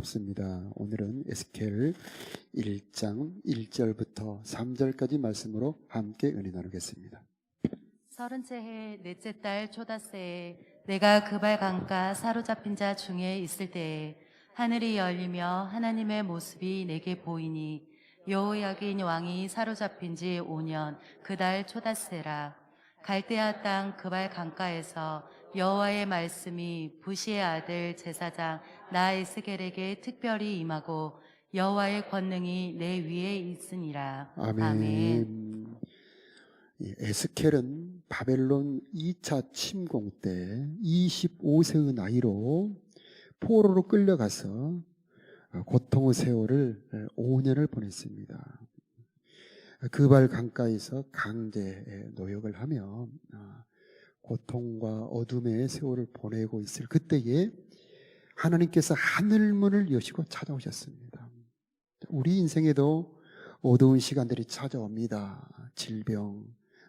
반갑습니다. 오늘은 에스겔 1장 1절부터 3절까지 말씀으로 함께 은혜 나누겠습니다. 30째 해 넷째 달 초닷새에 내가 그발 강가 사로잡힌 자 중에 있을 때에 하늘이 열리며 하나님의 모습이 내게 보이니 여호야긴 왕이 사로잡힌 지 5년 그 달 초닷새라. 갈대아 땅 그발 강가에서 여호와의 말씀이 부시의 아들 제사장 나에스겔에게 특별히 임하고 여호와의 권능이 내 위에 있으니라. 아멘. 에스겔은 바벨론 2차 침공 때 25세의 나이로 포로로 끌려가서 고통의 세월을 5년을 보냈습니다. 그발 강가에서 강제 노역을 하며 고통과 어둠의 세월을 보내고 있을 그때에 하나님께서 하늘문을 여시고 찾아오셨습니다. 우리 인생에도 어두운 시간들이 찾아옵니다. 질병,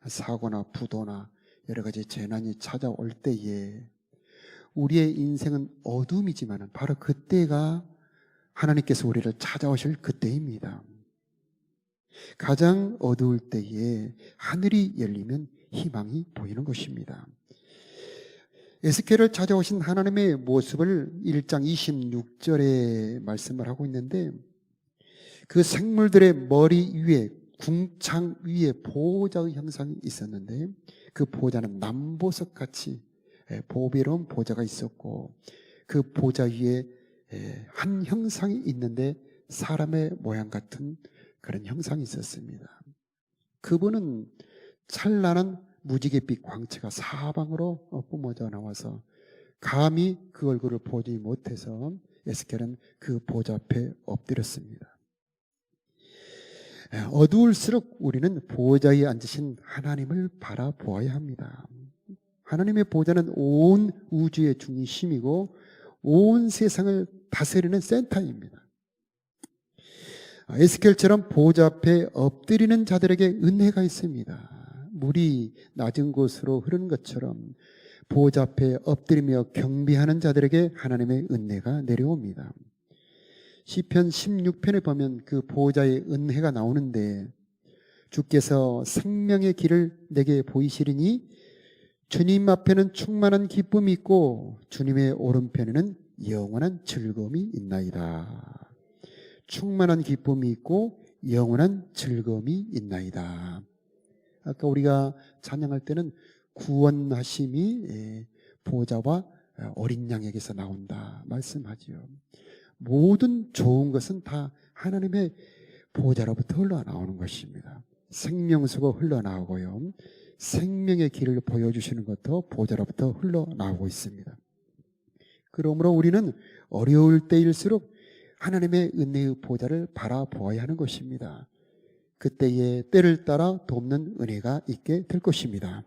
사고나 부도나 여러 가지 재난이 찾아올 때에 우리의 인생은 어둠이지만 바로 그때가 하나님께서 우리를 찾아오실 그때입니다. 가장 어두울 때에 하늘이 열리면 희망이 보이는 것입니다. 에스겔을 찾아오신 하나님의 모습을 1장 26절에 말씀을 하고 있는데, 그 생물들의 머리 위에 궁창 위에 보호자의 형상이 있었는데 그 보호자는 남보석 같이 보배로운 보좌가 있었고, 그 보좌 위에 한 형상이 있는데 사람의 모양 같은 그런 형상이 있었습니다. 그분은 찬란한 무지갯빛 광채가 사방으로 뿜어져 나와서 감히 그 얼굴을 보지 못해서 에스겔은 그 보좌 앞에 엎드렸습니다. 어두울수록 우리는 보좌에 앉으신 하나님을 바라보아야 합니다. 하나님의 보좌는 온 우주의 중심이고 온 세상을 다스리는 센터입니다. 에스겔처럼 보좌 앞에 엎드리는 자들에게 은혜가 있습니다. 물이 낮은 곳으로 흐르는 것처럼 보좌 앞에 엎드리며 경배하는 자들에게 하나님의 은혜가 내려옵니다. 시편 16편에 보면 그 보호자의 은혜가 나오는데, 주께서 생명의 길을 내게 보이시리니 주님 앞에는 충만한 기쁨이 있고 주님의 오른편에는 영원한 즐거움이 있나이다. 충만한 기쁨이 있고 영원한 즐거움이 있나이다. 아까 우리가 찬양할 때는 구원하심이 보호자와 어린 양에게서 나온다 말씀하지요. 모든 좋은 것은 다 하나님의 보호자로부터 흘러나오는 것입니다. 생명수가 흘러나오고요, 생명의 길을 보여주시는 것도 보호자로부터 흘러나오고 있습니다. 그러므로 우리는 어려울 때일수록 하나님의 은혜의 보호자를 바라보아야 하는 것입니다. 그때에 때를 따라 돕는 은혜가 있게 될 것입니다.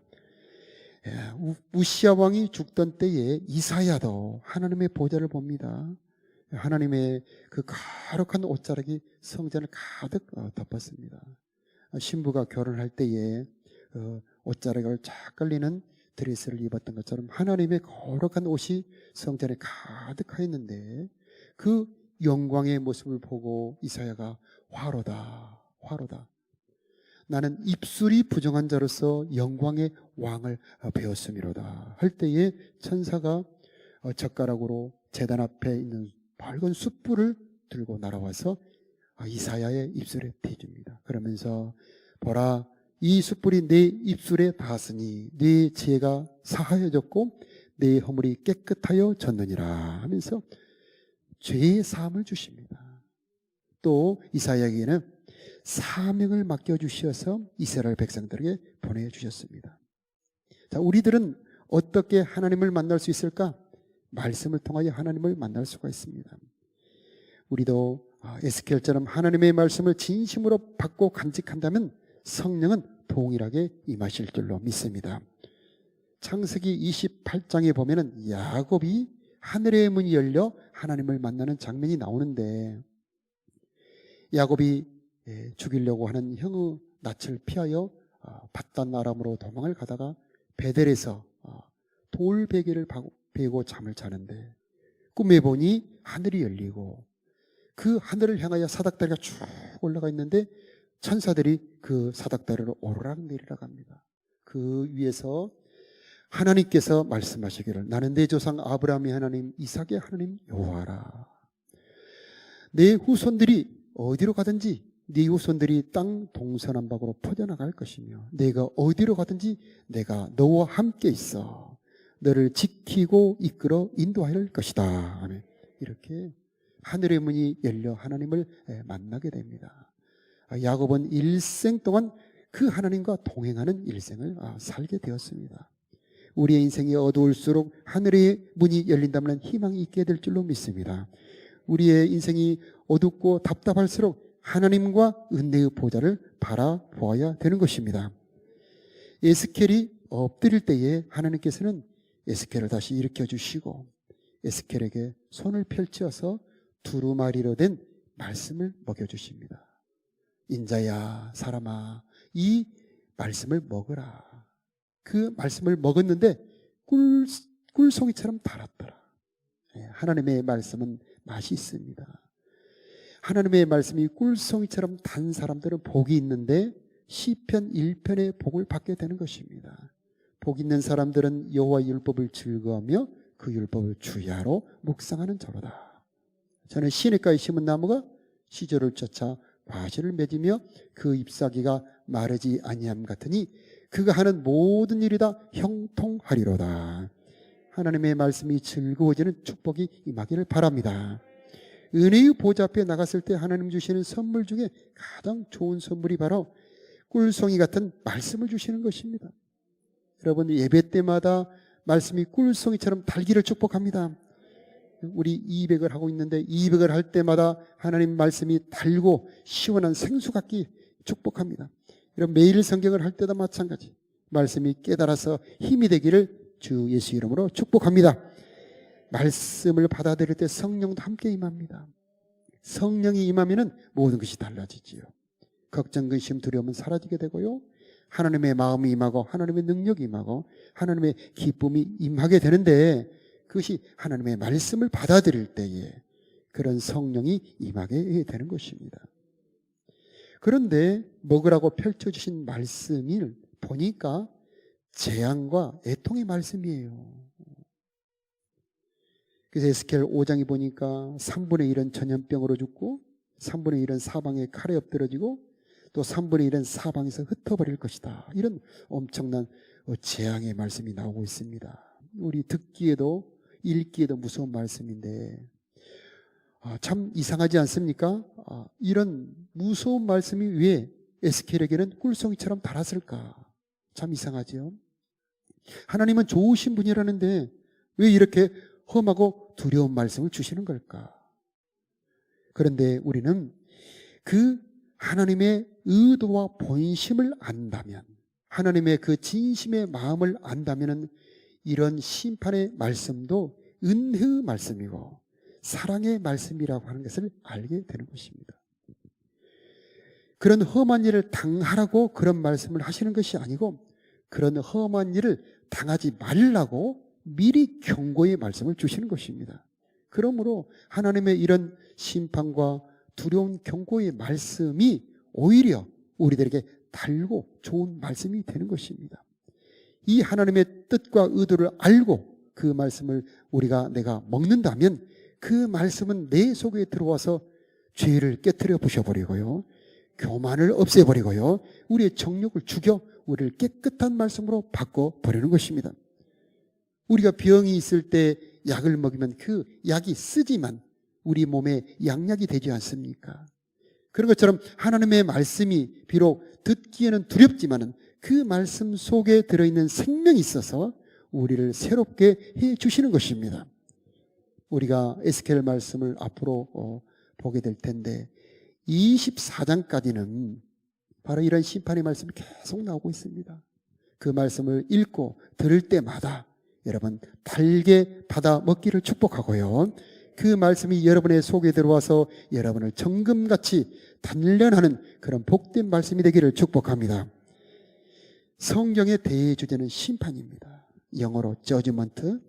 우시야 왕이 죽던 때에 이사야도 하나님의 보호자를 봅니다. 하나님의 그 거룩한 옷자락이 성전을 가득 덮었습니다. 신부가 결혼할 때에 옷자락을 쫙 깔리는 드레스를 입었던 것처럼 하나님의 거룩한 옷이 성전에 가득하 있는데, 그 영광의 모습을 보고 이사야가 화로다, 화로다. 나는 입술이 부정한 자로서 영광의 왕을 배웠음이로다 할 때에 천사가 젓가락으로 제단 앞에 있는 밝은 숯불을 들고 날아와서 이사야의 입술에 대줍니다. 그러면서 보라, 이 숯불이 내 입술에 닿았으니 네 죄가 사하여졌고 내 허물이 깨끗하여 졌느니라 하면서 죄의 사함을 주십니다. 또 이사야에게는 사명을 맡겨주셔서 이스라엘 백성들에게 보내주셨습니다. 자, 우리들은 어떻게 하나님을 만날 수 있을까? 말씀을 통하여 하나님을 만날 수가 있습니다. 우리도 에스겔처럼 하나님의 말씀을 진심으로 받고 간직한다면 성령은 동일하게 임하실 줄로 믿습니다. 창세기 28장에 보면은 야곱이 하늘의 문이 열려 하나님을 만나는 장면이 나오는데, 야곱이 죽이려고 하는 형의 낯을 피하여 밧단 아람으로 도망을 가다가 베델에서 돌베개를 베고 잠을 자는데 꿈에 보니 하늘이 열리고 그 하늘을 향하여 사닥다리가 쭉 올라가 있는데 천사들이 그 사닥다리로 오르락 내리락 합니다. 그 위에서 하나님께서 말씀하시기를 나는 내 조상 아브라함의 하나님 이삭의 하나님 여호와라. 내 후손들이 어디로 가든지 네 후손들이 땅 동서남북으로 퍼져나갈 것이며 내가 어디로 가든지 내가 너와 함께 있어 너를 지키고 이끌어 인도할 것이다. 아멘. 이렇게 하늘의 문이 열려 하나님을 만나게 됩니다. 야곱은 일생 동안 그 하나님과 동행하는 일생을 살게 되었습니다. 우리의 인생이 어두울수록 하늘의 문이 열린다면 희망이 있게 될 줄로 믿습니다. 우리의 인생이 어둡고 답답할수록 하나님과 은혜의 보좌를 바라보아야 되는 것입니다. 에스겔이 엎드릴 때에 하나님께서는 에스겔을 다시 일으켜 주시고 에스겔에게 손을 펼쳐서 두루마리로 된 말씀을 먹여주십니다. 인자야 사람아 이 말씀을 먹으라. 그 말씀을 먹었는데 꿀송이처럼 달았더라. 하나님의 말씀은 맛이 있습니다. 하나님의 말씀이 꿀송이처럼 단 사람들은 복이 있는데 시편 1편의 복을 받게 되는 것입니다. 복 있는 사람들은 여호와의 율법을 즐거워하며 그 율법을 주야로 묵상하는 자로다. 저는 시냇가에 심은 나무가 시절을 쫓아 과실을 맺으며 그 잎사귀가 마르지 아니함 같으니 그가 하는 모든 일이 다 형통하리로다. 하나님의 말씀이 즐거워지는 축복이 임하기를 바랍니다. 은혜의 보좌 앞에 나갔을 때 하나님 주시는 선물 중에 가장 좋은 선물이 바로 꿀송이 같은 말씀을 주시는 것입니다. 여러분 예배 때마다 말씀이 꿀송이처럼 달기를 축복합니다. 우리 200을 하고 있는데 200을 할 때마다 하나님 말씀이 달고 시원한 생수 같기 축복합니다. 이런 매일 성경을 할 때도 마찬가지 말씀이 깨달아서 힘이 되기를 주 예수 이름으로 축복합니다. 말씀을 받아들일 때 성령도 함께 임합니다. 성령이 임하면 모든 것이 달라지지요. 걱정, 근심, 두려움은 사라지게 되고요. 하나님의 마음이 임하고 하나님의 능력이 임하고 하나님의 기쁨이 임하게 되는데 그것이 하나님의 말씀을 받아들일 때에 그런 성령이 임하게 되는 것입니다. 그런데 먹으라고 펼쳐주신 말씀을 보니까 재앙과 애통의 말씀이에요. 그래서 에스겔 5장에 보니까 3분의 1은 전염병으로 죽고 3분의 1은 사방에 칼에 엎드러지고 또 3분의 1은 사방에서 흩어버릴 것이다. 이런 엄청난 재앙의 말씀이 나오고 있습니다. 우리 듣기에도 읽기에도 무서운 말씀인데 참 이상하지 않습니까? 이런 무서운 말씀이 왜 에스겔에게는 꿀송이처럼 달았을까? 참 이상하죠. 하나님은 좋으신 분이라는데 왜 이렇게 험하고 두려운 말씀을 주시는 걸까? 그런데 우리는 그 하나님의 의도와 본심을 안다면, 하나님의 그 진심의 마음을 안다면 이런 심판의 말씀도 은혜의 말씀이고 사랑의 말씀이라고 하는 것을 알게 되는 것입니다. 그런 험한 일을 당하라고 그런 말씀을 하시는 것이 아니고 그런 험한 일을 당하지 말라고 미리 경고의 말씀을 주시는 것입니다. 그러므로 하나님의 이런 심판과 두려운 경고의 말씀이 오히려 우리들에게 달고 좋은 말씀이 되는 것입니다. 이 하나님의 뜻과 의도를 알고 그 말씀을 내가 먹는다면 그 말씀은 내 속에 들어와서 죄를 깨트려 부셔버리고요, 교만을 없애버리고요, 우리의 정욕을 죽여 우리를 깨끗한 말씀으로 바꿔버리는 것입니다. 우리가 병이 있을 때 약을 먹이면 그 약이 쓰지만 우리 몸에 양약이 되지 않습니까? 그런 것처럼 하나님의 말씀이 비록 듣기에는 두렵지만은 그 말씀 속에 들어있는 생명이 있어서 우리를 새롭게 해 주시는 것입니다. 우리가 에스겔 말씀을 앞으로 보게 될 텐데 24장까지는 바로 이런 심판의 말씀이 계속 나오고 있습니다. 그 말씀을 읽고 들을 때마다 여러분 달게 받아 먹기를 축복하고요, 그 말씀이 여러분의 속에 들어와서 여러분을 정금같이 단련하는 그런 복된 말씀이 되기를 축복합니다. 성경의 대주제는 심판입니다. 영어로 저지먼트.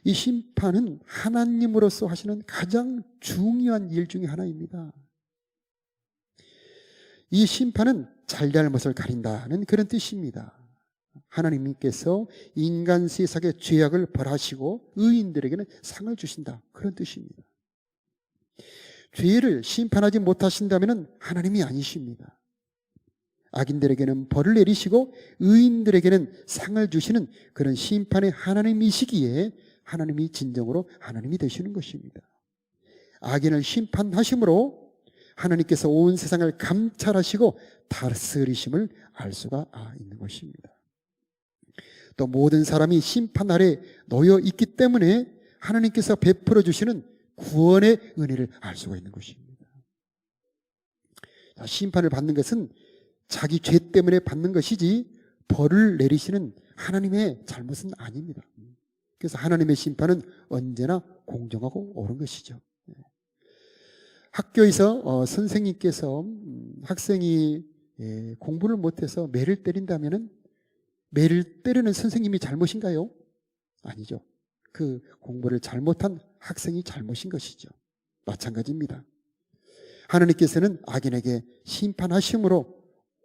이 심판은 하나님으로서 하시는 가장 중요한 일 중에 하나입니다. 이 심판은 잘잘못을 가린다는 그런 뜻입니다. 하나님께서 인간 세상의 죄악을 벌하시고 의인들에게는 상을 주신다, 그런 뜻입니다. 죄를 심판하지 못하신다면 하나님이 아니십니다. 악인들에게는 벌을 내리시고 의인들에게는 상을 주시는 그런 심판의 하나님이시기에 하나님이 진정으로 하나님이 되시는 것입니다. 악인을 심판하심으로 하나님께서 온 세상을 감찰하시고 다스리심을 알 수가 있는 것입니다. 또 모든 사람이 심판 아래 놓여 있기 때문에 하나님께서 베풀어 주시는 구원의 은혜를 알 수가 있는 것입니다. 심판을 받는 것은 자기 죄 때문에 받는 것이지 벌을 내리시는 하나님의 잘못은 아닙니다. 그래서 하나님의 심판은 언제나 공정하고 옳은 것이죠. 학교에서 선생님께서 학생이 공부를 못해서 매를 때린다면 매를 때리는 선생님이 잘못인가요? 아니죠. 그 공부를 잘못한 학생이 잘못인 것이죠. 마찬가지입니다. 하나님께서는 악인에게 심판하심으로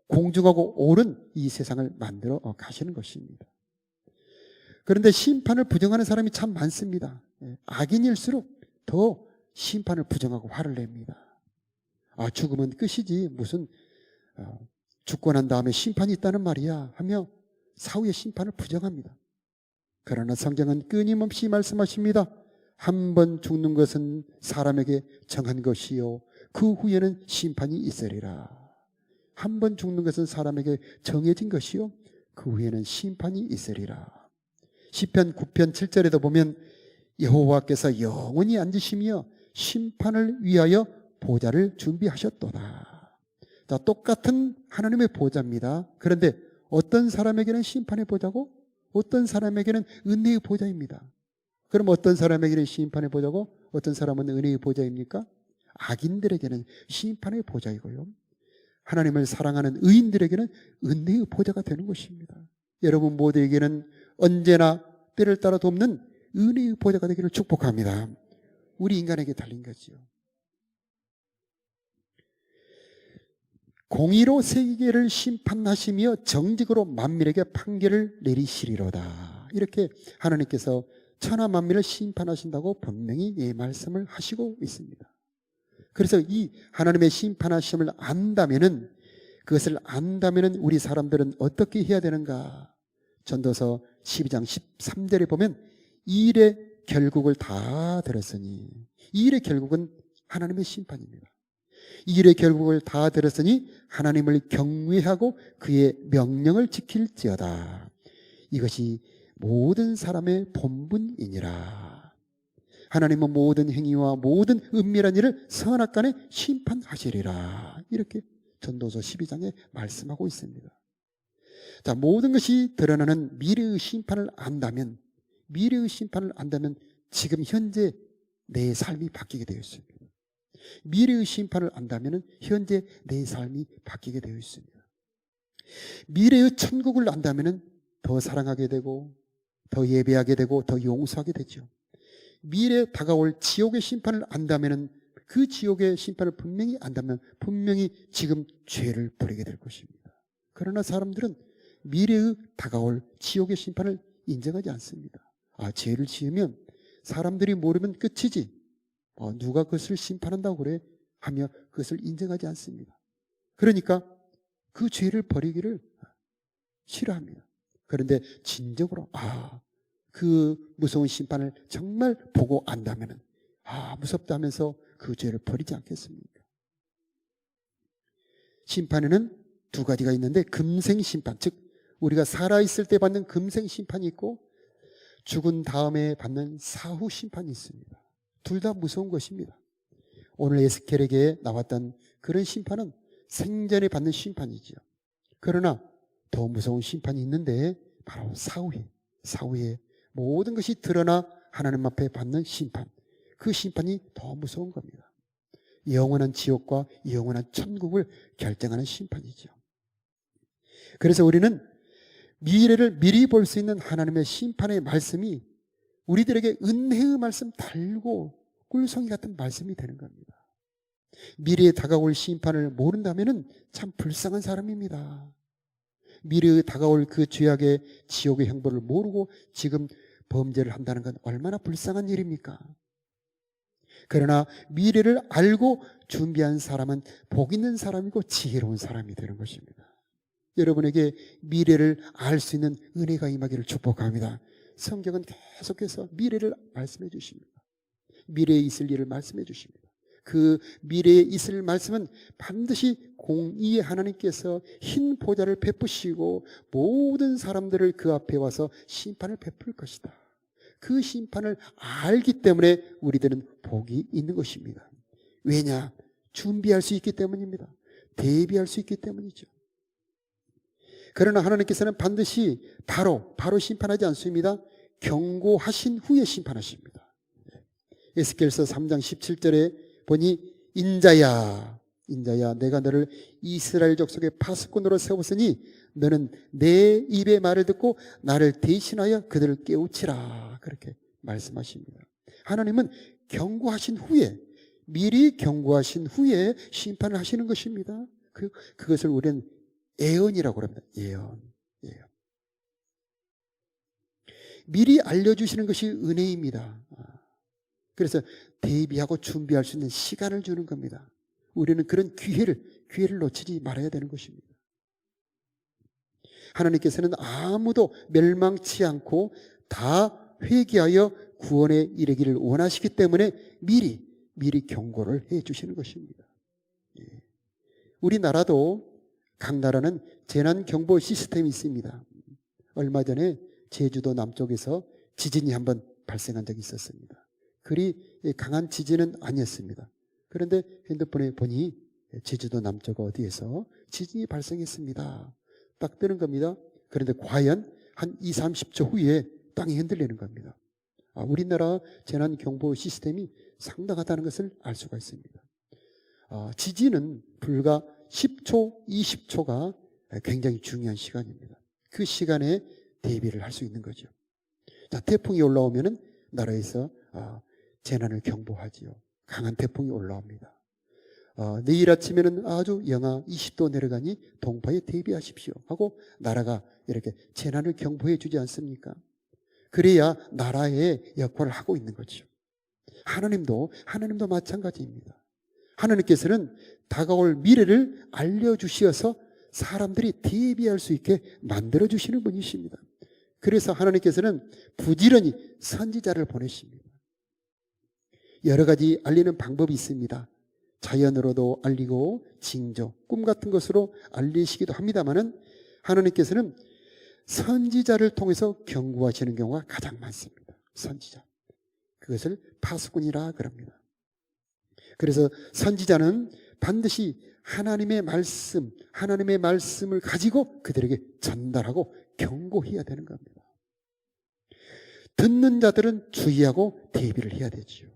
공정하고 옳은 이 세상을 만들어 가시는 것입니다. 그런데 심판을 부정하는 사람이 참 많습니다. 악인일수록 더 심판을 부정하고 화를 냅니다. 죽으면 끝이지 무슨 죽고 난 다음에 심판이 있다는 말이야 하며 사후의 심판을 부정합니다. 그러나 성경은 끊임없이 말씀하십니다. 한 번 죽는 것은 사람에게 정한 것이요 그 후에는 심판이 있으리라. 한 번 죽는 것은 사람에게 정해진 것이요 그 후에는 심판이 있으리라. 시편 9편 7절에도 보면 여호와께서 영원히 앉으시며 심판을 위하여 보좌를 준비하셨도다. 자, 똑같은 하나님의 보좌입니다. 그런데 어떤 사람에게는 심판의 보좌고 어떤 사람에게는 은혜의 보좌입니다. 그럼 어떤 사람에게는 심판의 보좌고 어떤 사람은 은혜의 보좌입니까? 악인들에게는 심판의 보좌이고요, 하나님을 사랑하는 의인들에게는 은혜의 보좌가 되는 것입니다. 여러분 모두에게는 언제나 때를 따라 돕는 은혜의 보좌가 되기를 축복합니다. 우리 인간에게 달린 거지요. 공의로 세계를 심판하시며 정직으로 만민에게 판결을 내리시리로다. 이렇게 하나님께서 천하 만민을 심판하신다고 분명히 말씀을 하시고 있습니다. 그래서 이 하나님의 심판하심을 안다면은, 그것을 안다면은 우리 사람들은 어떻게 해야 되는가? 전도서 12장 13절에 보면 이 일의 결국을 다 들었으니, 이 일의 결국은 하나님의 심판입니다. 이 일의 결국을 다 들었으니 하나님을 경외하고 그의 명령을 지킬지어다. 이것이 모든 사람의 본분이니라. 하나님은 모든 행위와 모든 은밀한 일을 선악간에 심판하시리라. 이렇게 전도서 12장에 말씀하고 있습니다. 자, 모든 것이 드러나는 미래의 심판을 안다면, 미래의 심판을 안다면 지금 현재 내 삶이 바뀌게 되어 있습니다. 미래의 심판을 안다면 현재 내 삶이 바뀌게 되어 있습니다. 미래의 천국을 안다면 더 사랑하게 되고 더 예배하게 되고 더 용서하게 되죠. 미래에 다가올 지옥의 심판을 안다면, 그 지옥의 심판을 분명히 안다면 분명히 지금 죄를 버리게 될 것입니다. 그러나 사람들은 미래의 다가올 지옥의 심판을 인정하지 않습니다. 죄를 지으면 사람들이 모르면 끝이지, 누가 그것을 심판한다고 그래 하며 그것을 인정하지 않습니다. 그러니까 그 죄를 버리기를 싫어합니다. 그런데 진정으로 그 무서운 심판을 정말 보고 안다면 무섭다 하면서 그 죄를 버리지 않겠습니까? 심판에는 두 가지가 있는데, 금생 심판, 즉 우리가 살아있을 때 받는 금생 심판이 있고 죽은 다음에 받는 사후 심판이 있습니다. 둘 다 무서운 것입니다. 오늘 에스겔에게 나왔던 그런 심판은 생전에 받는 심판이죠. 그러나 더 무서운 심판이 있는데 바로 사후에 모든 것이 드러나 하나님 앞에 받는 심판, 그 심판이 더 무서운 겁니다. 영원한 지옥과 영원한 천국을 결정하는 심판이죠. 그래서 우리는 미래를 미리 볼 수 있는 하나님의 심판의 말씀이 우리들에게 은혜의 말씀 달고 꿀송이 같은 말씀이 되는 겁니다. 미래에 다가올 심판을 모른다면 참 불쌍한 사람입니다. 미래에 다가올 그 죄악의 지옥의 형벌을 모르고 지금 범죄를 한다는 건 얼마나 불쌍한 일입니까? 그러나 미래를 알고 준비한 사람은 복 있는 사람이고 지혜로운 사람이 되는 것입니다. 여러분에게 미래를 알 수 있는 은혜가 임하기를 축복합니다. 성경은 계속해서 미래를 말씀해 주십니다. 미래에 있을 일을 말씀해 주십니다. 그 미래에 있을 말씀은 반드시 공의의 하나님께서 흰 보좌를 베푸시고 모든 사람들을 그 앞에 와서 심판을 베풀 것이다. 그 심판을 알기 때문에 우리들은 복이 있는 것입니다. 왜냐? 준비할 수 있기 때문입니다. 대비할 수 있기 때문이죠. 그러나 하나님께서는 반드시 바로 심판하지 않습니다. 경고하신 후에 심판하십니다. 에스겔서 3장 17절에 보니 인자야 내가 너를 이스라엘 족속의 파수꾼으로 세웠으니 너는 내 입의 말을 듣고 나를 대신하여 그들을 깨우치라. 그렇게 말씀하십니다. 하나님은 경고하신 후에, 미리 경고하신 후에 심판을 하시는 것입니다. 그것을 우리는 예언이라고 합니다. 예언. 미리 알려주시는 것이 은혜입니다. 그래서 대비하고 준비할 수 있는 시간을 주는 겁니다. 우리는 그런 기회를 놓치지 말아야 되는 것입니다. 하나님께서는 아무도 멸망치 않고 다 회개하여 구원에 이르기를 원하시기 때문에 미리 경고를 해 주시는 것입니다. 우리나라도 각 나라는 재난경보 시스템이 있습니다. 얼마 전에 제주도 남쪽에서 지진이 한번 발생한 적이 있었습니다. 그리 강한 지진은 아니었습니다. 그런데 핸드폰에 보니 제주도 남쪽 어디에서 지진이 발생했습니다. 딱 뜨는 겁니다. 그런데 과연 한 20-30초 후에 땅이 흔들리는 겁니다. 우리나라 재난경보 시스템이 상당하다는 것을 알 수가 있습니다. 지진은 불과 10초, 20초가 굉장히 중요한 시간입니다. 그 시간에 대비를 할 수 있는 거죠. 자, 태풍이 올라오면은 나라에서 재난을 경보하지요. 강한 태풍이 올라옵니다. 내일 아침에는 아주 영하 20도 내려가니 동파에 대비하십시오 하고 나라가 이렇게 재난을 경보해 주지 않습니까? 그래야 나라의 역할을 하고 있는 거죠. 하나님도 마찬가지입니다. 하나님께서는 다가올 미래를 알려주시어서 사람들이 대비할 수 있게 만들어주시는 분이십니다. 그래서 하나님께서는 부지런히 선지자를 보내십니다. 여러 가지 알리는 방법이 있습니다. 자연으로도 알리고 징조, 꿈 같은 것으로 알리시기도 합니다만은 하나님께서는 선지자를 통해서 경고하시는 경우가 가장 많습니다. 선지자. 그것을 파수꾼이라 그럽니다. 그래서 선지자는 반드시 하나님의 말씀을 가지고 그들에게 전달하고 경고해야 되는 겁니다. 듣는 자들은 주의하고 대비를 해야 되지요.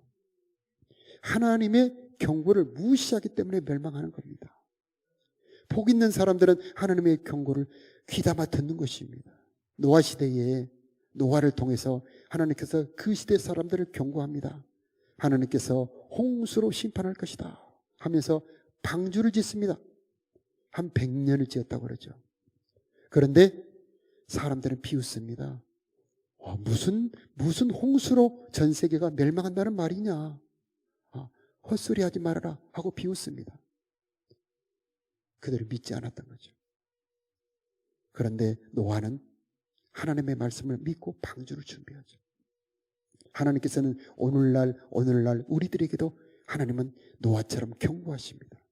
하나님의 경고를 무시하기 때문에 멸망하는 겁니다. 복 있는 사람들은 하나님의 경고를 귀담아 듣는 것입니다. 노아 시대에 노아를 통해서 하나님께서 그 시대 사람들을 경고합니다. 하나님께서 홍수로 심판할 것이다 하면서 방주를 짓습니다. 한 100년을 지었다고 그러죠. 그런데 사람들은 비웃습니다. 무슨 홍수로 전 세계가 멸망한다는 말이냐. 헛소리 하지 말아라 하고 비웃습니다. 그들을 믿지 않았던 거죠. 그런데 노아는 하나님의 말씀을 믿고 방주를 준비하죠. 하나님께서는 오늘날 우리들에게도 하나님은 노아처럼 경고하십니다.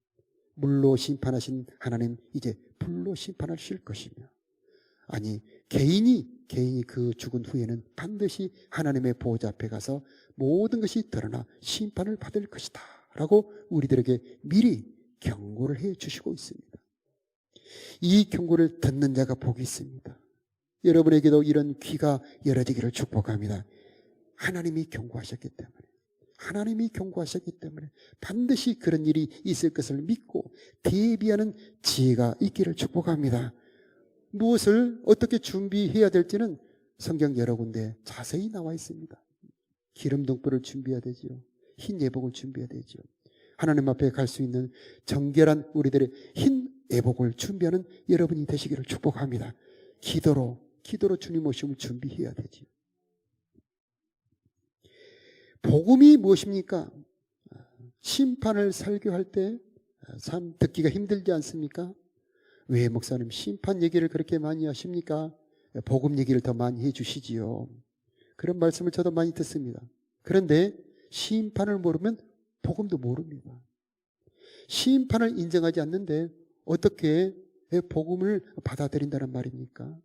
물로 심판하신 하나님 이제 불로 심판하실 것이며, 아니 개인이 그 죽은 후에는 반드시 하나님의 보호자 앞에 가서 모든 것이 드러나 심판을 받을 것이다 라고 우리들에게 미리 경고를 해 주시고 있습니다. 이 경고를 듣는 자가 복이 있습니다. 여러분에게도 이런 귀가 열어지기를 축복합니다. 하나님이 경고하셨기 때문에 반드시 그런 일이 있을 것을 믿고 대비하는 지혜가 있기를 축복합니다. 무엇을 어떻게 준비해야 될지는 성경 여러 군데 자세히 나와 있습니다. 기름 등불을 준비해야 되지요. 흰 예복을 준비해야 되지요. 하나님 앞에 갈 수 있는 정결한 우리들의 흰 예복을 준비하는 여러분이 되시기를 축복합니다. 기도로 주님 오심을 준비해야 되지요. 복음이 무엇입니까? 심판을 설교할 때 참 듣기가 힘들지 않습니까? 왜 목사님 심판 얘기를 그렇게 많이 하십니까? 복음 얘기를 더 많이 해주시지요. 그런 말씀을 저도 많이 듣습니다. 그런데 심판을 모르면 복음도 모릅니다. 심판을 인정하지 않는데 어떻게 복음을 받아들인다는 말입니까?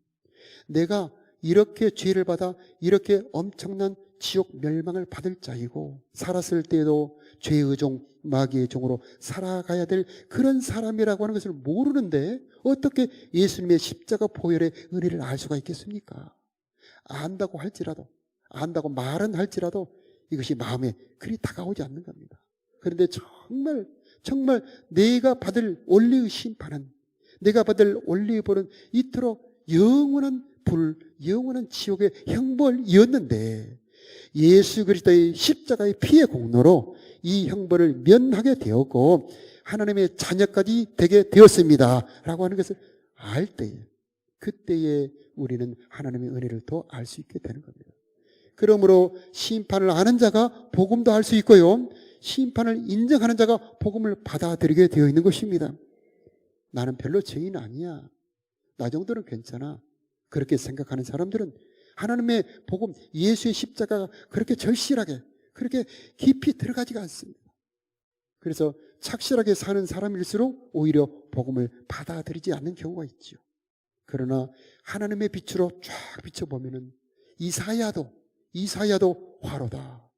내가 이렇게 죄를 받아 이렇게 엄청난 지옥 멸망을 받을 자이고 살았을 때에도 죄의 종, 마귀의 종으로 살아가야 될 그런 사람이라고 하는 것을 모르는데 어떻게 예수님의 십자가 보혈의 은혜를 알 수가 있겠습니까? 안다고 할지라도, 안다고 말은 할지라도 이것이 마음에 그리 다가오지 않는 겁니다. 그런데 정말 내가 받을 원리의 심판은, 내가 받을 원리의 벌은 이토록 영원한 불, 영원한 지옥의 형벌이었는데 예수 그리스도의 십자가의 피의 공로로 이 형벌을 면하게 되었고 하나님의 자녀까지 되게 되었습니다 라고 하는 것을 알 때에, 그때에 우리는 하나님의 은혜를 더 알 수 있게 되는 겁니다. 그러므로 심판을 아는 자가 복음도 알 수 있고요, 심판을 인정하는 자가 복음을 받아들이게 되어 있는 것입니다. 나는 별로 죄인 아니야, 나 정도는 괜찮아, 그렇게 생각하는 사람들은 하나님의 복음, 예수의 십자가가 그렇게 절실하게, 그렇게 깊이 들어가지가 않습니다. 그래서 착실하게 사는 사람일수록 오히려 복음을 받아들이지 않는 경우가 있죠. 그러나 하나님의 빛으로 쫙 비춰보면은 이사야도 화로다.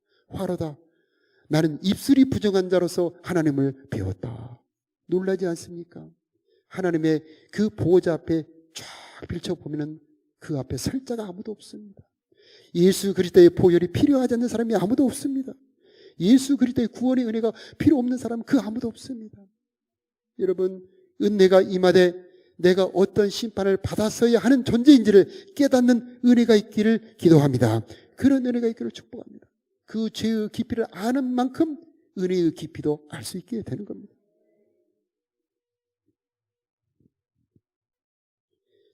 나는 입술이 부정한 자로서 하나님을 배웠다. 놀라지 않습니까? 하나님의 그 보호자 앞에 쫙 비춰보면은 그 앞에 설 자가 아무도 없습니다. 예수 그리스도의 보혈이 필요하지 않는 사람이 아무도 없습니다. 예수 그리스도의 구원의 은혜가 필요 없는 사람은 그 아무도 없습니다. 여러분, 은혜가 임하되 내가 어떤 심판을 받았어야 하는 존재인지를 깨닫는 은혜가 있기를 기도합니다. 그런 은혜가 있기를 축복합니다. 그 죄의 깊이를 아는 만큼 은혜의 깊이도 알 수 있게 되는 겁니다.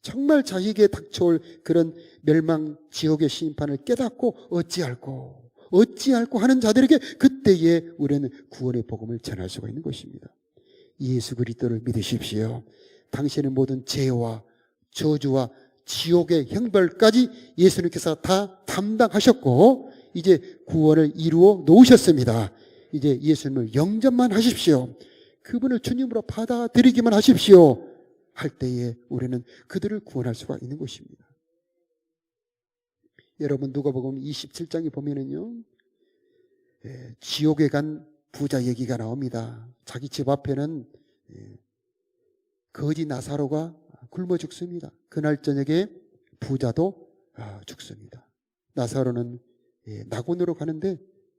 정말 자기에게 닥쳐올 그런 멸망 지옥의 심판을 깨닫고 어찌할꼬 하는 자들에게 그때에 우리는 구원의 복음을 전할 수가 있는 것입니다. 예수 그리스도를 믿으십시오. 당신의 모든 죄와 저주와 지옥의 형벌까지 예수님께서 다 담당하셨고 이제 구원을 이루어 놓으셨습니다. 이제 예수님을 영접만 하십시오. 그분을 주님으로 받아들이기만 하십시오. 할 때에 우리는 그들을 구원할 수가 있는 것입니다. 여러분, 누가복음 27장에 보면은요, 지옥에 간 부자 얘기가 나옵니다. 자기 집 앞에는 거지 나사로가 굶어 죽습니다. 그날 저녁에 부자도 죽습니다. 나사로는 낙원으로 가는데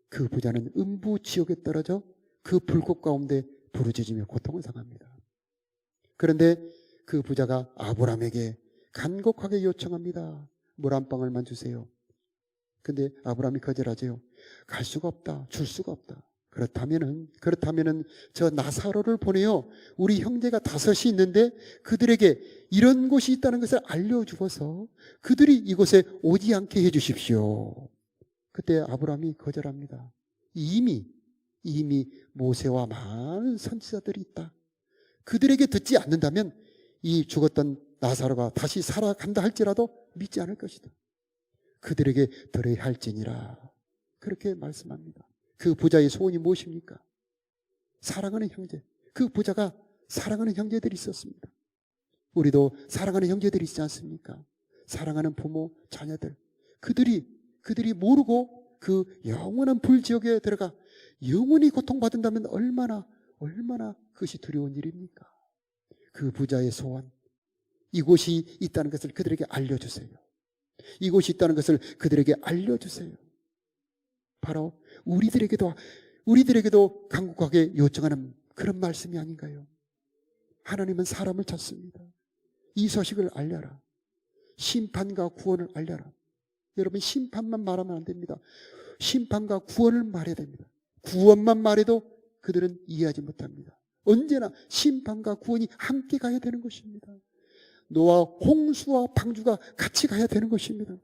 그 부자는 음부 지옥에 떨어져 그 불꽃 가운데 부르짖으며 고통을 당합니다. 그런데 그 부자가 아브라함에게 간곡하게 요청합니다. 물 한 방울만 주세요. 근데 아브라함이 거절하죠. 갈 수가 없다, 줄 수가 없다. 그렇다면은 저 나사로를 보내요. 우리 형제가 5이 있는데 그들에게 이런 곳이 있다는 것을 알려주어서 그들이 이곳에 오지 않게 해주십시오. 그때 아브라함이 거절합니다. 이미 모세와 많은 선지자들이 있다. 그들에게 듣지 않는다면 이 죽었던 나사로가 다시 살아간다 할지라도 믿지 않을 것이다. 그들에게 들어야 할지니라. 그렇게 말씀합니다. 그 부자의 소원이 무엇입니까? 사랑하는 형제. 그 부자가 사랑하는 형제들이 있었습니다. 우리도 사랑하는 형제들이 있지 않습니까? 사랑하는 부모, 자녀들. 그들이 모르고 그 영원한 불지옥에 들어가 영원히 고통받는다면 얼마나 그것이 두려운 일입니까? 그 부자의 소원, 이곳이 있다는 것을 그들에게 알려주세요. 이곳이 있다는 것을 그들에게 알려주세요. 바로 우리들에게도 간곡하게 요청하는 그런 말씀이 아닌가요? 하나님은 사람을 찾습니다. 이 소식을 알려라. 심판과 구원을 알려라. 여러분, 심판만 말하면 안 됩니다. 심판과 구원을 말해야 됩니다. 구원만 말해도 그들은 이해하지 못합니다. 언제나 심판과 구원이 함께 가야 되는 것입니다. 노아 홍수와 방주가 같이 가야 되는 것입니다.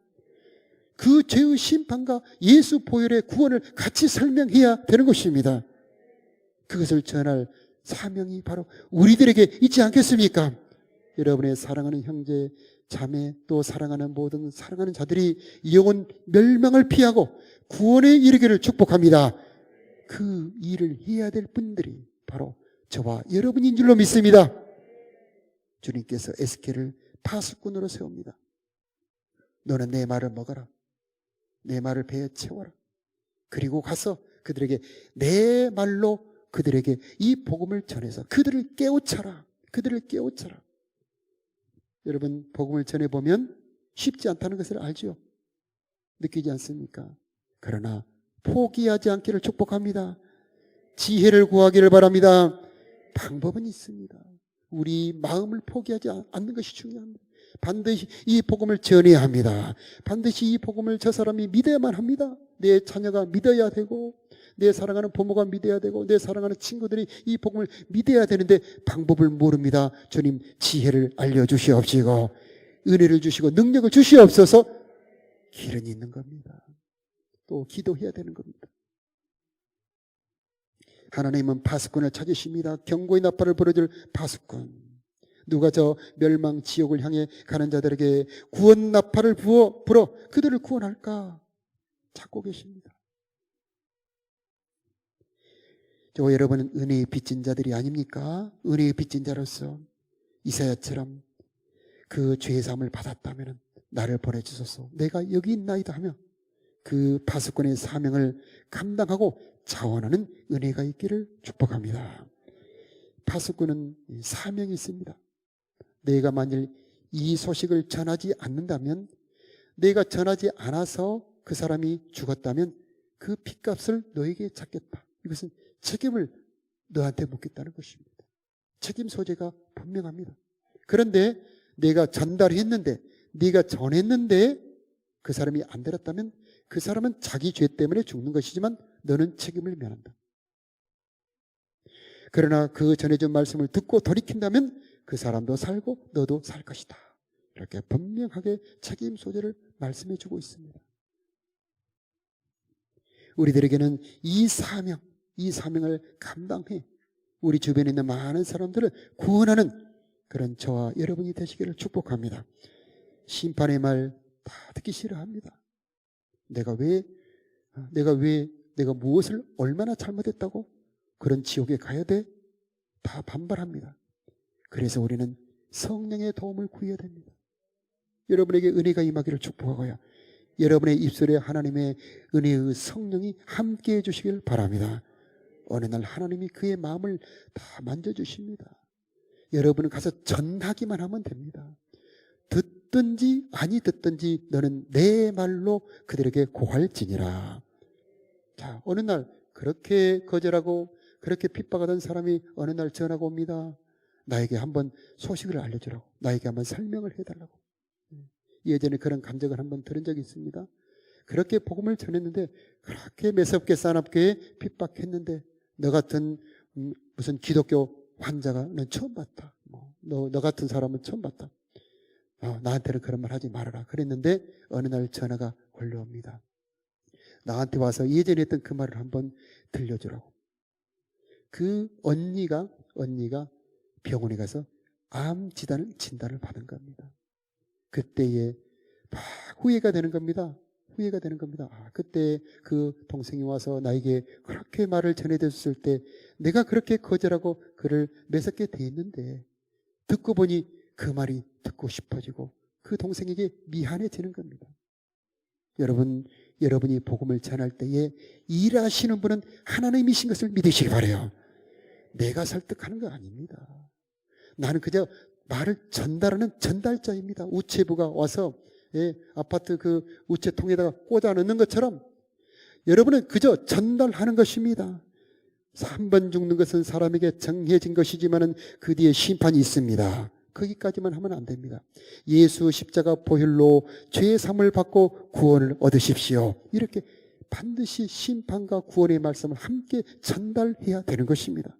그 죄의 심판과 예수 보혈의 구원을 같이 설명해야 되는 것입니다. 그것을 전할 사명이 바로 우리들에게 있지 않겠습니까? 여러분의 사랑하는 형제, 자매, 또 사랑하는 모든 사랑하는 자들이 영혼 멸망을 피하고 구원에 이르기를 축복합니다. 그 일을 해야 될 분들이 바로 저와 여러분인 줄로 믿습니다. 주님께서 에스겔을 파수꾼으로 세웁니다. 너는 내 말을 먹어라. 내 말을 배에 채워라. 그리고 가서 그들에게 내 말로 그들에게 이 복음을 전해서 그들을 깨우쳐라. 그들을 깨우쳐라. 여러분, 복음을 전해보면 쉽지 않다는 것을 알지요? 느끼지 않습니까? 그러나 포기하지 않기를 축복합니다. 지혜를 구하기를 바랍니다. 방법은 있습니다. 우리 마음을 포기하지 않는 것이 중요합니다. 반드시 이 복음을 전해야 합니다. 반드시 이 복음을 저 사람이 믿어야만 합니다. 내 자녀가 믿어야 되고, 내 사랑하는 부모가 믿어야 되고, 내 사랑하는 친구들이 이 복음을 믿어야 되는데 방법을 모릅니다. 주님, 지혜를 알려주시옵시고 은혜를 주시고 능력을 주시옵소서. 길은 있는 겁니다. 또 기도해야 되는 겁니다. 하나님은 파수꾼을 찾으십니다. 경고의 나팔을 불어줄 파수꾼. 누가 저 멸망 지옥을 향해 가는 자들에게 구원 나팔을 불어 그들을 구원할까 찾고 계십니다. 저 여러분은 은혜의 빚진 자들이 아닙니까? 은혜의 빚진 자로서 이사야처럼 그 죄사함을 받았다면 나를 보내주소서, 내가 여기 있나이다 하며 그 파수꾼의 사명을 감당하고 자원하는 은혜가 있기를 축복합니다. 파수꾼은 사명이 있습니다. 내가 만일 이 소식을 전하지 않는다면, 내가 전하지 않아서 그 사람이 죽었다면 그 핏값을 너에게 찾겠다. 이것은 책임을 너한테 묻겠다는 것입니다. 책임 소재가 분명합니다. 그런데 내가 전달했는데, 네가 전했는데 그 사람이 안 들었다면 그 사람은 자기 죄 때문에 죽는 것이지만 너는 책임을 면한다. 그러나 그 전해준 말씀을 듣고 돌이킨다면 그 사람도 살고 너도 살 것이다. 이렇게 분명하게 책임 소재를 말씀해 주고 있습니다. 우리들에게는 이 사명을 감당해 우리 주변에 있는 많은 사람들을 구원하는 그런 저와 여러분이 되시기를 축복합니다. 심판의 말 다 듣기 싫어합니다. 내가 무엇을 얼마나 잘못했다고 그런 지옥에 가야 돼? 다 반발합니다. 그래서 우리는 성령의 도움을 구해야 됩니다. 여러분에게 은혜가 임하기를 축복하고요, 여러분의 입술에 하나님의 은혜의 성령이 함께해 주시길 바랍니다. 어느 날 하나님이 그의 마음을 다 만져주십니다. 여러분은 가서 전하기만 하면 됩니다. 듣든지 아니 듣든지 너는 내 말로 그들에게 고할지니라. 자, 어느 날 그렇게 거절하고 그렇게 핍박하던 사람이 어느 날 전화가 옵니다. 나에게 한번 소식을 알려주라고, 나에게 한번 설명을 해달라고. 예전에 그런 감정을 한번 들은 적이 있습니다. 그렇게 복음을 전했는데, 그렇게 매섭게 싸납게 핍박했는데, 너 같은 무슨 기독교 환자가 난 처음 봤다. 너 같은 사람은 처음 봤다. 나한테는 그런 말 하지 말아라. 그랬는데 어느 날 전화가 걸려옵니다. 나한테 와서 예전에 했던 그 말을 한번 들려주라고. 그 언니가 병원에 가서 암 진단을 받은 겁니다. 그때에 막 후회가 되는 겁니다. 그때 그 동생이 와서 나에게 그렇게 말을 전해줬을 때 내가 그렇게 거절하고 그를 매섭게 대했는데, 듣고 보니 그 말이 듣고 싶어지고 그 동생에게 미안해지는 겁니다. 여러분이 복음을 전할 때에 일하시는 분은 하나님이신 것을 믿으시기 바라요. 내가 설득하는 거 아닙니다. 나는 그저 말을 전달하는 전달자입니다. 우체부가 와서 아파트 그 우체통에다가 꽂아 넣는 것처럼 여러분은 그저 전달하는 것입니다. 한 번 죽는 것은 사람에게 정해진 것이지만은 그 뒤에 심판이 있습니다. 거기까지만 하면 안 됩니다. 예수 십자가 보혈로 죄의 사함을 받고 구원을 얻으십시오. 이렇게 반드시 심판과 구원의 말씀을 함께 전달해야 되는 것입니다.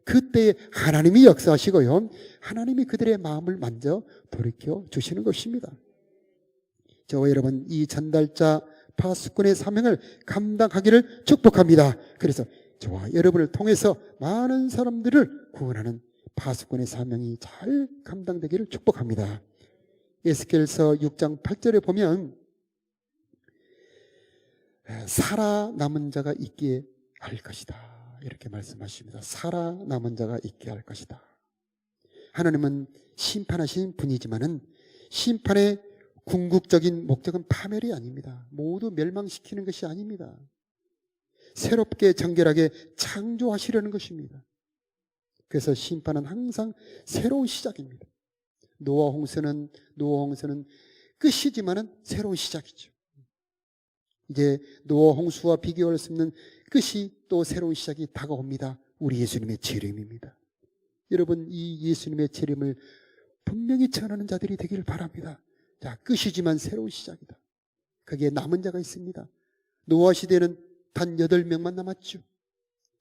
그때 하나님이 역사하시고요, 하나님이 그들의 마음을 만져 돌이켜 주시는 것입니다. 저와 여러분, 이 전달자 파수꾼의 사명을 감당하기를 축복합니다. 그래서 저와 여러분을 통해서 많은 사람들을 구원하는 파수꾼의 사명이 잘 감당되기를 축복합니다. 에스겔서 6장 8절에 보면 살아남은 자가 있게 할 것이다, 이렇게 말씀하십니다. 살아남은 자가 있게 할 것이다. 하나님은 심판하신 분이지만은 심판의 궁극적인 목적은 파멸이 아닙니다. 모두 멸망시키는 것이 아닙니다. 새롭게 정결하게 창조하시려는 것입니다. 그래서 심판은 항상 새로운 시작입니다. 노아 홍수는 끝이지만은 새로운 시작이죠. 이제 노아 홍수와 비교할 수 없는 끝이 또 새로운 시작이 다가옵니다. 우리 예수님의 재림입니다. 여러분, 이 예수님의 재림을 분명히 전하는 자들이 되기를 바랍니다. 자, 끝이지만 새로운 시작이다. 거기에 남은 자가 있습니다. 노아 시대는 단 8명만 남았죠.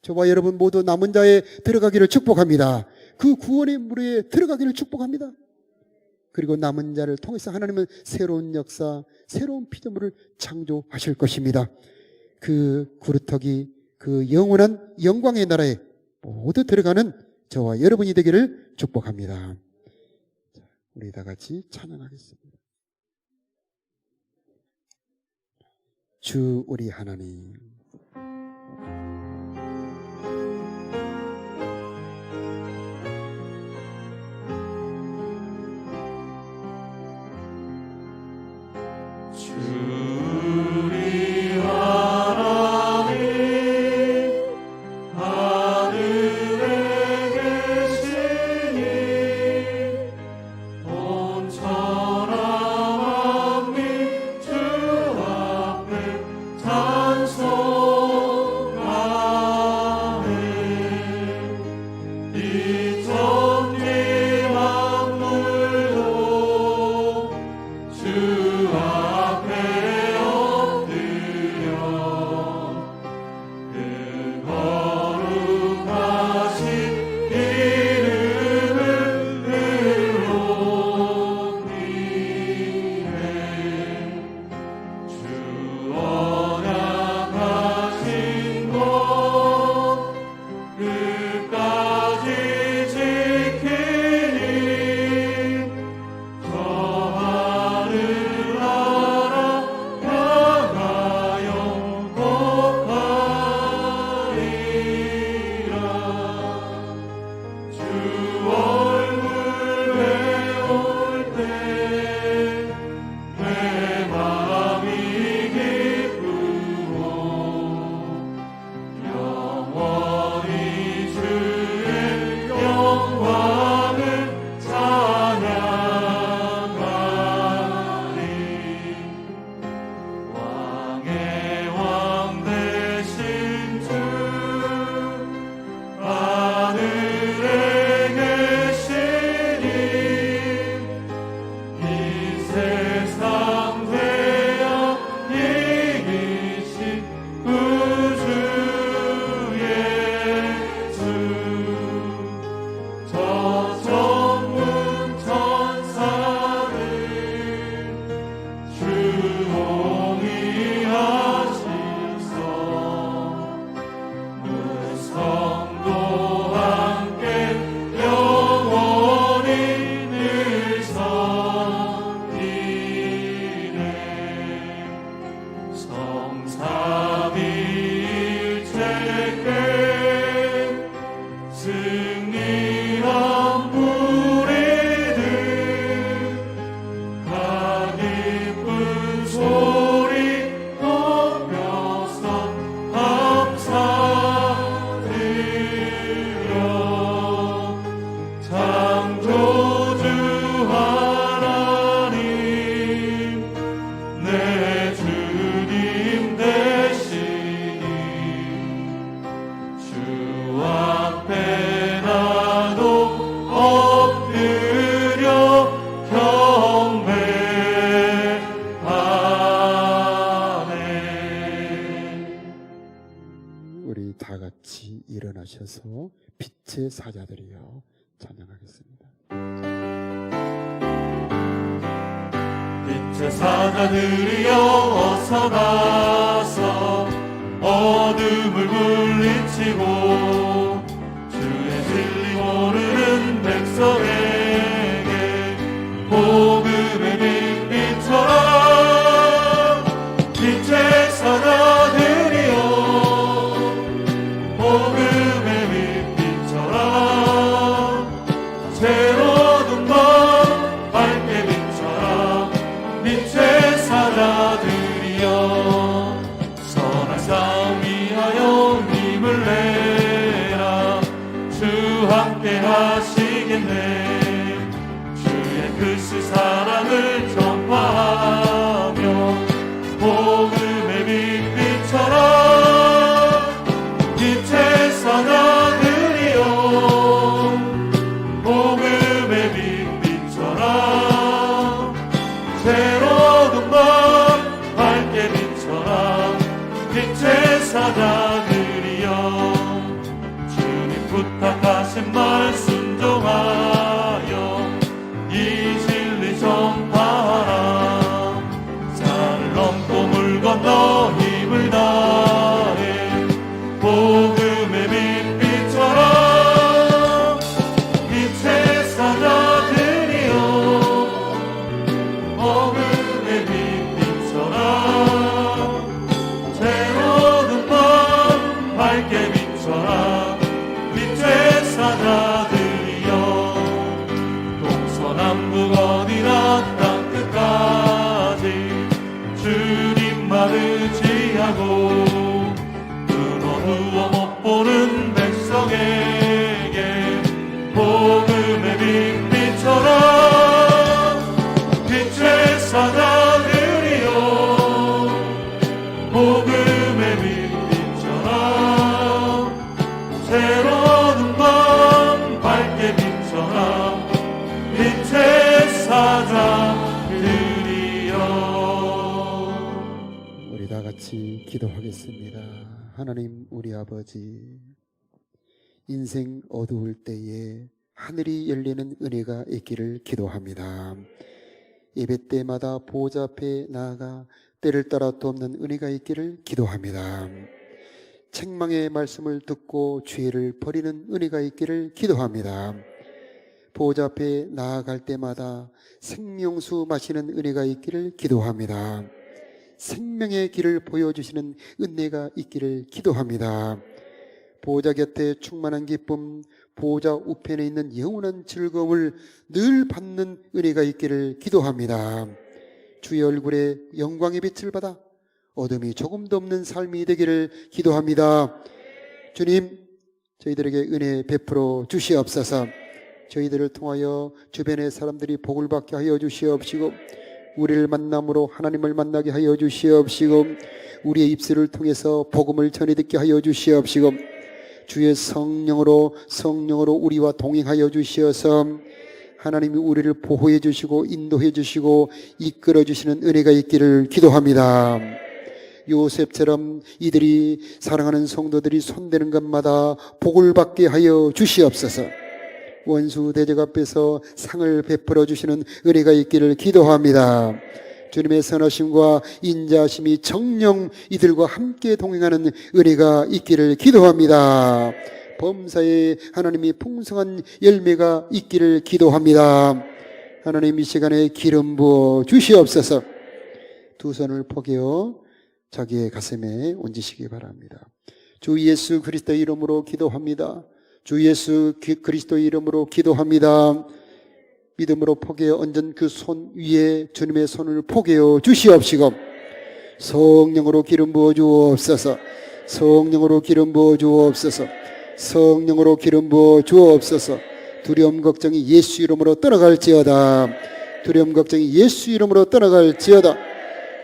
저와 여러분 모두 남은 자에 들어가기를 축복합니다. 그 구원의 물에 들어가기를 축복합니다. 그리고 남은 자를 통해서 하나님은 새로운 역사, 새로운 피조물을 창조하실 것입니다. 그 구루터기, 그 영원한 영광의 나라에 모두 들어가는 저와 여러분이 되기를 축복합니다. 우리 다 같이 찬양하겠습니다. 주 우리 하나님, 빛의 사자들이여 찬양하겠습니다. 빛의 사자들이여 어서 가서 어둠을 물리치고 주의 진리 모르는 백성에게 복음의 빛처럼 빛의 사자들이여 복음의 빛처럼 새로운 것 밝게 빛처럼 빛의 사자들이여 선한 싸움 위하여 힘을 내라 주 함께 하시겠네 주의 크신 사랑을 전파하며 복음의 빛처럼 빛의 사자들이여 복음의 빛처럼 새로운 것 밝게 빛처럼 빛의 사자들이여 주님 부탁하신 말 순종하여 이 진리 전파하라 산을 넘고 물 건너 힘을 다해 복음의 빛처럼 빛의 사자들이여 복음의 빛처럼 새로운 것 밝게 빛처럼 빛의 사자들이여 동서남북 어디나 땅끝까지 주님만 의지하고 눈어 누워 못 보는 백성에게 복음의 빛처럼 빛의 사자들이여 복음의 빛처럼 새로운 것 밝게 빛처럼 빛의 사자들이여 우리 다 같이 기도하겠습니다. 하나님 우리 아버지, 인생 어두울 때에 하늘이 열리는 은혜가 있기를 기도합니다. 예배 때마다 보좌 앞에 나아가 때를 따라 돕는 은혜가 있기를 기도합니다. 책망의 말씀을 듣고 죄를 버리는 은혜가 있기를 기도합니다. 보좌 앞에 나아갈 때마다 생명수 마시는 은혜가 있기를 기도합니다. 생명의 길을 보여주시는 은혜가 있기를 기도합니다. 보좌 곁에 충만한 기쁨, 보좌 우편에 있는 영원한 즐거움을 늘 받는 은혜가 있기를 기도합니다. 주의 얼굴에 영광의 빛을 받아 어둠이 조금도 없는 삶이 되기를 기도합니다. 주님, 저희들에게 은혜 베풀어 주시옵소서. 저희들을 통하여 주변의 사람들이 복을 받게 하여 주시옵시고, 우리를 만남으로 하나님을 만나게 하여 주시옵시고, 우리의 입술을 통해서 복음을 전해 듣게 하여 주시옵시고, 주의 성령으로 우리와 동행하여 주시어서 하나님이 우리를 보호해 주시고 인도해 주시고 이끌어 주시는 은혜가 있기를 기도합니다. 요셉처럼 이들이 사랑하는 성도들이 손대는 것마다 복을 받게 하여 주시옵소서. 원수 대적 앞에서 상을 베풀어 주시는 은혜가 있기를 기도합니다. 주님의 선하심과 인자하심이 정령 이들과 함께 동행하는 은혜가 있기를 기도합니다. 범사에 하나님이 풍성한 열매가 있기를 기도합니다. 하나님 이 시간에 기름 부어 주시옵소서. 두 손을 포개어 자기의 가슴에 얹으시기 바랍니다. 주 예수 그리스도의 이름으로 기도합니다. 주 예수 그리스도의 이름으로 기도합니다. 믿음으로 포개어 얹은 그 손 위에 주님의 손을 포개어 주시옵시고, 성령으로 기름 부어 주옵소서. 성령으로 기름 부어 주옵소서. 성령으로 기름 부어 주옵소서. 두려움 걱정이 예수 이름으로 떠나갈지어다. 두려움 걱정이 예수 이름으로 떠나갈지어다.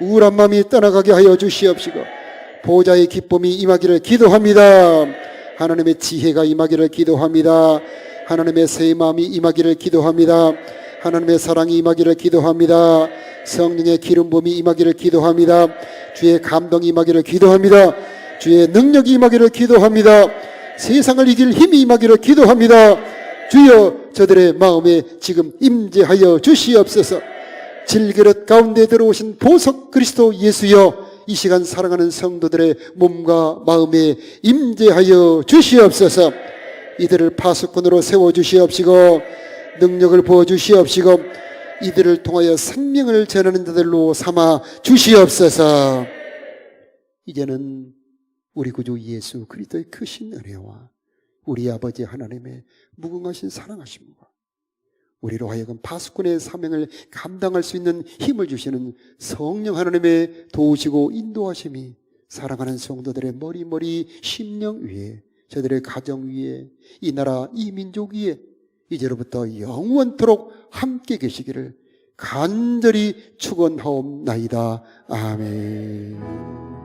우울한 마음이 떠나가게 하여 주시옵시고, 보좌의 기쁨이 임하기를 기도합니다. 하나님의 지혜가 임하기를 기도합니다. 하나님의 새 마음이 임하기를 기도합니다. 하나님의 사랑이 임하기를 기도합니다. 성령의 기름 부음이 임하기를 기도합니다. 주의 감동이 임하기를 기도합니다. 주의 능력이 임하기를 기도합니다. 세상을 이길 힘이 임하기를 기도합니다. 주여 저들의 마음에 지금 임재하여 주시옵소서. 질그릇 가운데 들어오신 보석 그리스도 예수여, 이 시간 사랑하는 성도들의 몸과 마음에 임재하여 주시옵소서. 이들을 파수꾼으로 세워주시옵시고 능력을 부어주시옵시고 이들을 통하여 생명을 전하는 자들로 삼아 주시옵소서. 이제는 우리 구주 예수 그리스도의 크신 은혜와 우리 아버지 하나님의 무궁하신 사랑하심과 우리로 하여금 파수꾼의 사명을 감당할 수 있는 힘을 주시는 성령 하나님의 도우시고 인도하심이 사랑하는 성도들의 머리 심령 위에, 저들의 가정 위에, 이 나라 이 민족 위에 이제로부터 영원토록 함께 계시기를 간절히 축원하옵나이다. 아멘.